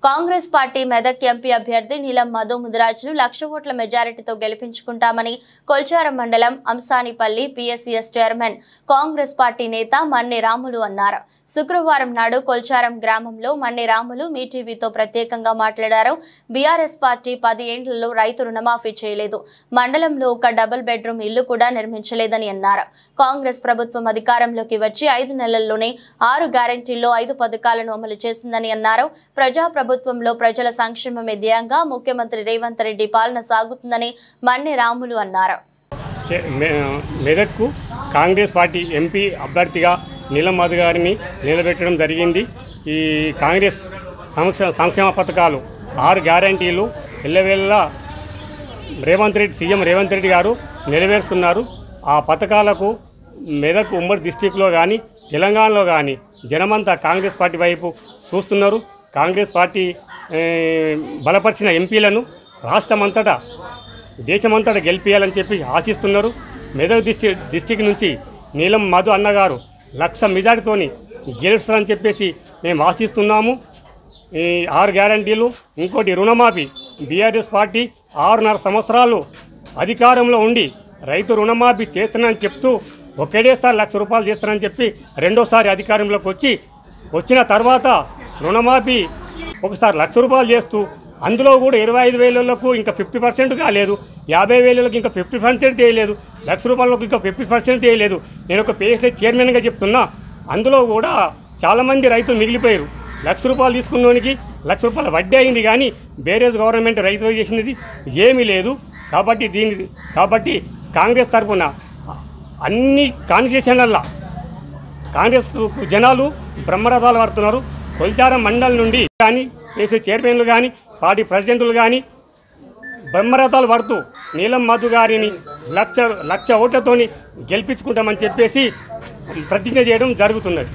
Congress party Medak MP అభ్యర్థి నీలం మధు ముదిరాజును 1,00,000 ఓట్ల మెజారిటీతో గెలిపించుకుంటామని కొల్చారం మండలం అంసానిపల్లి పిఎస్సిఎస్ చైర్మన్ కాంగ్రెస్ పార్టీ నేత మన్ని రాములు అన్నారు. శుక్రవారం నాడు కొల్చారం గ్రామంలో మన్ని రాములు మీటీవీతో ప్రత్యేకంగా మాట్లాడారు. బీఆర్ఎస్ పార్టీ 10 ఏళ్లలో రైతు రుణమాఫీ చేయలేదు, మండలంలో ఒక డబుల్ బెడ్రూమ్ ఇల్లు కూడా నిర్మించలేదని అన్నారు. కాంగ్రెస్ ప్రభుత్వం అధికారంలోకి వచ్చి 5 నెలల్లోనే 6 గ్యారెంటీల్లో 5 పథకాలను అమలు చేసిందని అన్నారు. ప్రభుత్వంలో ప్రజల సంక్షేమమే ధ్యేయంగా ముఖ్యమంత్రి రేవంత్ రెడ్డి పాలన సాగుతుందని మన్ని రాములు అన్నారు. మెదక్కు కాంగ్రెస్ పార్టీ ఎంపీ అభ్యర్థిగా నీలం మధు గారిని నిలబెట్టడం జరిగింది. ఈ కాంగ్రెస్ సంక్షేమ పథకాలు 6 గ్యారంటీలు ఎల్లవేళ సీఎం రేవంత్ రెడ్డి గారు నెరవేరుస్తున్నారు. ఆ పథకాలకు మెదక్ ఉమ్మడి డిస్టిక్లో కానీ తెలంగాణలో కానీ జనమంతా కాంగ్రెస్ పార్టీ వైపు చూస్తున్నారు. కాంగ్రెస్ పార్టీ బలపరిచిన ఎంపీలను రాష్ట్రమంతటా దేశమంతటా గెలిపించాలని చెప్పి ఆశిస్తున్నారు. మెదక్ డిస్టిక్ నుంచి నీలం మధు అన్నగారు 1,00,000 మెజార్టీతోని గెలుస్తారని చెప్పేసి మేము ఆశిస్తున్నాము. ఈ 6 గ్యారంటీలు, ఇంకోటి రుణమాఫీ. బీఆర్ఎస్ పార్టీ 6.5 సంవత్సరాలు అధికారంలో ఉండి రైతు రుణమాఫీ చేస్తానని చెప్తూ ఒకేసారి 1,00,000 రూపాయలు చేస్తానని చెప్పి రెండోసారి అధికారంలోకి వచ్చిన తర్వాత రుణమాఫీ ఒకసారి 1,00,000 రూపాయలు చేస్తూ అందులో కూడా 25,000లకు ఇంకా 50% కాలేదు, 50,000లకు ఇంకా 50% చేయలేదు, 1,00,000 రూపాయలకు ఇంకా 50% చేయలేదు. నేను ఒక పిఎస్సి చైర్మన్గా చెప్తున్నా. అందులో కూడా చాలామంది రైతులు మిగిలిపోయారు. 1,00,000 రూపాయలు తీసుకున్నోనికి 1,00,000 రూపాయల వడ్డీ అయింది, కానీ వేరే గవర్నమెంట్ రైతులు చేసినది ఏమీ లేదు. కాబట్టి కాంగ్రెస్ తరఫున అన్ని కాన్స్టిట్యూషన్లల్లో కాంగ్రెస్ జనాలు బ్రహ్మరథాలు పడుతున్నారు. కొల్చారం మండలం నుండి కానీ చేసే చైర్మన్లు కానీ పార్టీ ప్రెసిడెంట్లు కానీ బ్రహ్మరథాలు పడుతూ నీలం మధు గారిని 1,00,000 ఓట్లతోని గెలిపించుకుంటామని చెప్పేసి ప్రతిజ్ఞ చేయడం జరుగుతున్నది.